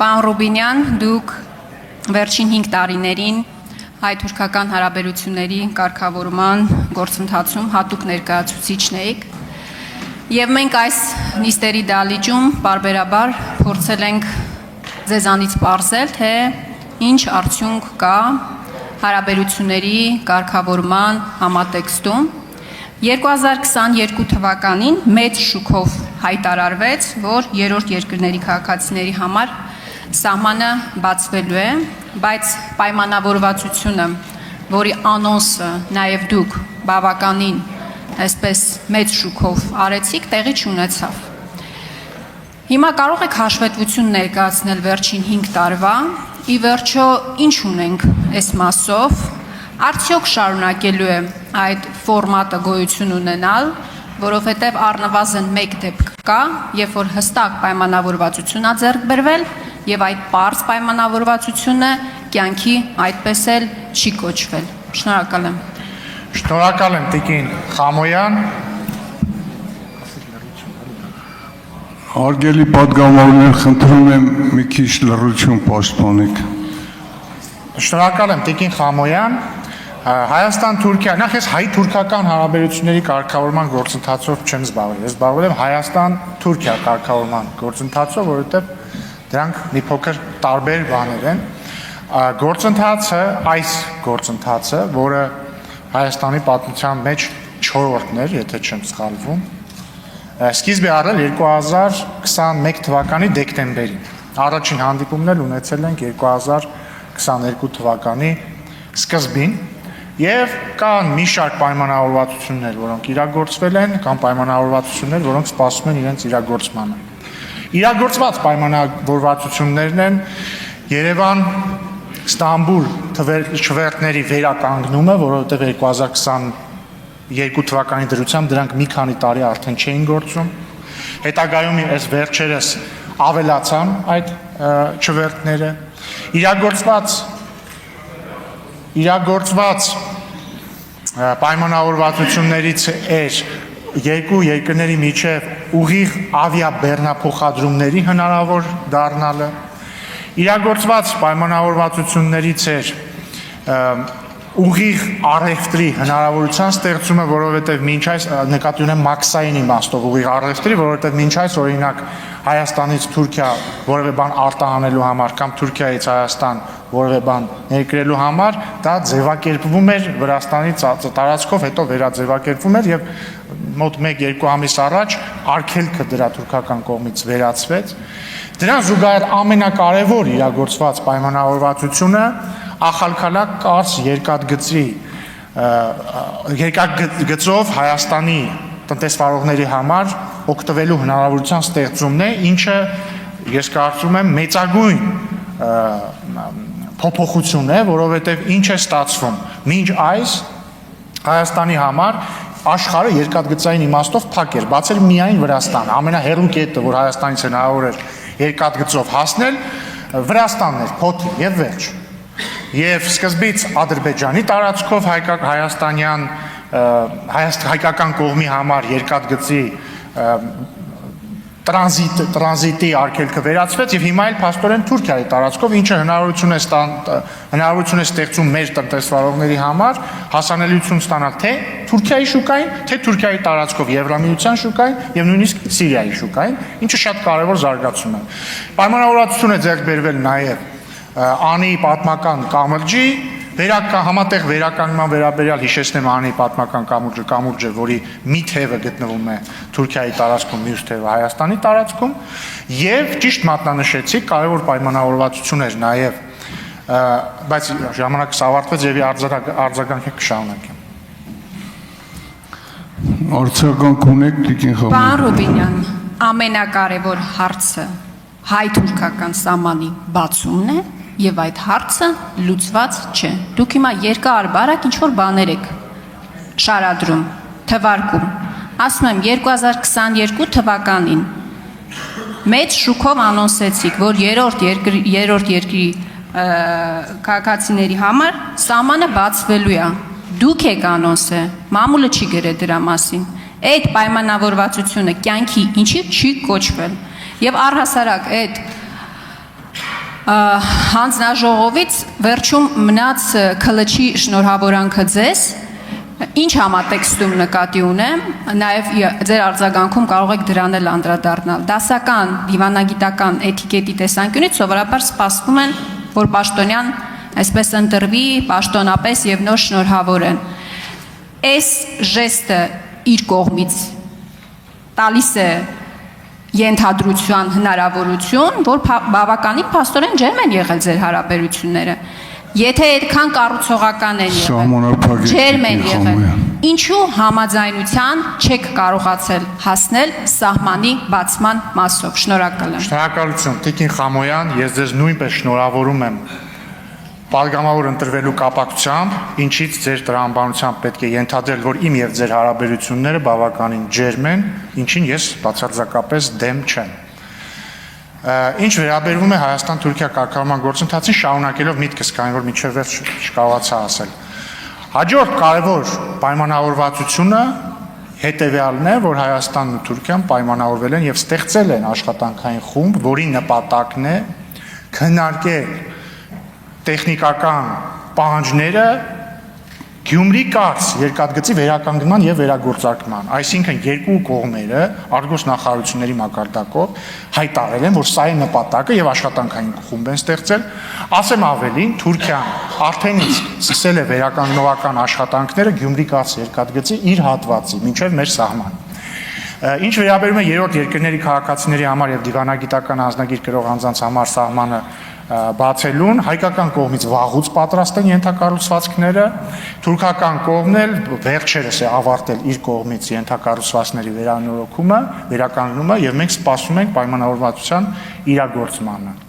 Պարոն Ռուբինյան, դուք վերջին 5 տարիներին հայ-թուրքական հարաբերությունների կարգավորման գործընթացում հատուկ ներկայացուցիչն եք, եւ մենք այս նիստերի դահլիճում բարբերաբար փորձել ենք ձեզանից պարզել, թե ինչ արդյունք կա հարաբերությունների կարգավորման համատեքստում։ 2022 թվականին մեծ շուկով հայտարարվեց, որ երրորդ երկրների քաղաքացիների համար սահմանը բացվելու է, բայց պայմանավորվածությունը, որի անոնսը նաև դուք բավականին այսպես մեծ շուկով արեցիք, տեղի չունեցավ։ Հիմա կարող եք հաշվետվություն ներկայացնել վերջին 5 տարվա, ի վերջո ինչ ունենք այս մասով, արդյոք շարունակելու է այդ ֆորմատը գոյություն ունենալ, որովհետև առնվազն մեկ դեպք կա, երբ որ հստակ պայմանավորվածություն ա ձեռք բերվել եւ այդ պարզ պայմանավորվածությունը կյանքի այդպես էլ չի կոչվել։ Շնորհակալ եմ։ Շնորհակալ եմ Տիկին Խամոյան։ Հարգելի պատգամավորներ, խնդրում եմ մի քիչ լռություն պաշտպանեք։ Շնորհակալ եմ Տիկին Խամոյան։ Հայաստան-Թուրքիա, նախ ես հայ-թուրքական հարաբերությունների կարգավորման գործընթացով չեմ զբաղվել, ես զբաղվել եմ Հայաստան-Թուրքիա կարգավորման գործընթացով, որովհետև դրանք մի փոքր տարբեր բաներ են։ Այս գործընթացը, որը Հայաստանի պատմության մեջ 4-րդն էր, եթե չեմ սխալվում, սկիզբ է առել 2021 թվականի դեկտեմբերին։ Առաջին հանդիպումն էլ ունեցել ենք 2022 թվականի սկզբին, եւ կան մի շարք պայմանավորվածություններ, որոնք իրագործվել են, կամ պայմանավորվածություններ, որոնք սպասում են իրենց իրագործմանը։ Իրագործված պայմանավորվածություններն են Երևան-Ստամբուլ թվերթների վերականգնումը, որովհետև 2022 թվականի դրությամբ դրանք մի քանի տարի արդեն չէին գործում։ Հետագայում այս վերջերս ավելացան այդ չվերթները։ Իրագործված պայմանավորվածություններից էր երկու երկրների միջև ուղիղ ավիաբեռնափոխադրումների հնարավոր դառնալը։ Իրագործված պայմանավորվածություններից էր ուղիղ առևտրի հնարավորության ստեղծումը, որովհետև մինչ այս նկատի ունեմ մաքսային իմաստով ուղիղ առևտրի, որովհետև մինչ այս օրինակ Հայաստանից Թուրքիա որևէ բան արտահանելու համար կամ Թուրքիայից Հայաստան որևէ բան ներկրելու համար դա ձևակերպվում էր Վրաստանի տարածքով, հետո վերաձևակերպվում էր եւ մոտ 1-2 ամիս առաջ արգելքը դրա թուրքական կողմից վերացվեց։ Դրան զուգահեռ ամենակարևոր իրագործված պայմանավորվածությունը Ախալքալակ կարս երկաթգծով Հայաստանի տնտեսվարողների համար օգտվելու հնարավորության ստեղծումն է, ինչը ես կարծում եմ մեծագույն փոփոխություն է, որովհետև ինչ է ստացվում։ Մինչ այս Հայաստանի համար աշխարհը երկաթգծային իմաստով փակ էր, բացել միայն Վրաստանը։ Ամենահեռու կետը, որ Հայաստանից հնարավոր էր երկաթգծով հասնել, Վրաստանն էր, փոթի եւ վերջ։ Եվ սկզբից Ադրբեջանի տարածքով հայկական կողմի համար երկաթգծի տրանզիտի արգելքը վերացվեց եւ հիմա էլ փաստորեն Թուրքիայի տարածքով, ինչը հնարավորություն է ստեղծում մեր տնտեսվարողների համար հասանելիություն ստանալ թե Թուրքիայի շուկային, թե Թուրքիայի տարածքով Եվրամիության շուկային եւ նույնիսկ Սիրիայի շուկային, ինչը շատ կարեւոր զարգացում է։ Պայմանավորվածություն է ձեռք բերվել նաեւ անի պատմական կամրջի համատեղ վերականգնման վերաբերյալ հիշեցնեմ անի պատմական կամուրջը, որի մի թևը գտնվում է Թուրքիայի տարածքում, մյուս թևը Հայաստանի տարածքում, եւ ճիշտ մատնանշեցիք, կարևոր պայմանավորվածություն էր նաեւ, բայց ժամանակս ավարտվեց եւ արձագանքը կշարունակեմ։ Արձագանք ունեք Տիկին Խամոյան։ Պարոն Ռուբինյան, ամենակարևոր հարցը հայ-թուրքական սահմանի բացումն է եւ այդ հարցը լուծված չէ։ Դուք հիմա երկար-բարակ ինչ-որ բաներ եք շարադրում, թվարկում։ Ասում եմ 2022 թվականին մեծ շուկով անոնսեցիք, որ երրորդ երկրի քաղաքացիների համար սահմանը բացվելու է։ Դուք եք անոնսը, մամուլը չի գրել դրա մասին։ Այդ պայմանավորվածությունը կյանքի ինչի չի կոչվել։ Եվ առհասարակ այդ Հանձնաժողովից վերջում մնաց քլչի շնորհավորանքը ձեզ, ինչ համատեքստում նկատի ունեմ, նաև ձեր արձագանքում կարող եք դրան էլ անդրադառնալ։ Դասական, դիվանագիտական էթիկետի տեսանկյունից սովորաբար սպասվում են, որ պաշտոնյան այսպես ընտրվի, պաշտոնապես եւ նոր շնորհավորեն։ Այս ժեստը իր կողմից տալիս է ենթադրության հնարավորություն, որ բավականին փաստորեն ջերմ են եղել ձեր հարաբերությունները։ Եթե այդքան կառուցողական են եղել, ջերմ են եղել, ինչու համաձայնության չեք կարողացել հասնել սահմանի բացման մասով։ Շնորհակալ եմ։ Շնորհակալություն, Տիկին Խամոյան, ես ձեզ նույնպես շնորհավորում եմ պատգամավոր ընտրվելու կապակցությամբ, ինչից ձեր տրամաբանությամբ պետք է ենթադրել, որ իմ եւ ձեր հարաբերությունները բավականին ջերմ են, ինչին ես բացարձակապես դեմ չեմ։ Ինչ վերաբերվում է Հայաստան-Թուրքիա կարգավորման գործընթացին, շարունակելով միտքս, քանի որ մինչև վերջ չկարողացա ասել։ Հաջորդ կարևոր պայմանավորվածությունը հետևյալն է, որ Հայաստանն ու Թուրքիան պայմանավորվել են եւ ստեղծել են աշխատանքային խումբ, որի նպատակն է քննարկել տեխնիկական պահանջները Գյումրի-Կարս երկաթգծի վերականգնման եւ վերագործարկման, այսինքն երկու կողմերը արտգործ նախարարությունների մակարդակով հայտարարել են, որ սա է նպատակը եւ աշխատանքային խումբ են ստեղծել, ասեմ ավելին, Թուրքիան արդեն սկսել է վերականգնողական աշխատանքները Գյումրի-Կարս երկաթգծի իր հատվածի, մինչեւ մեր սահման։ Ինչ վերաբերում է երրորդ երկրների քաղաքացիների համար եւ դիվանագիտական անձնագիր կրող անձանց համար սահմանը բացելուն, հայկական կողմից վաղուց պատրաստ են ենթակառուցվածքները, թուրքական կողմն էլ վերջերս է ավարտել իր կողմից ենթակառուցվածքների վերանորոգումը, վերականգնումը եւ մենք սպասում ենք պայմանավորվածության իրագործմանը։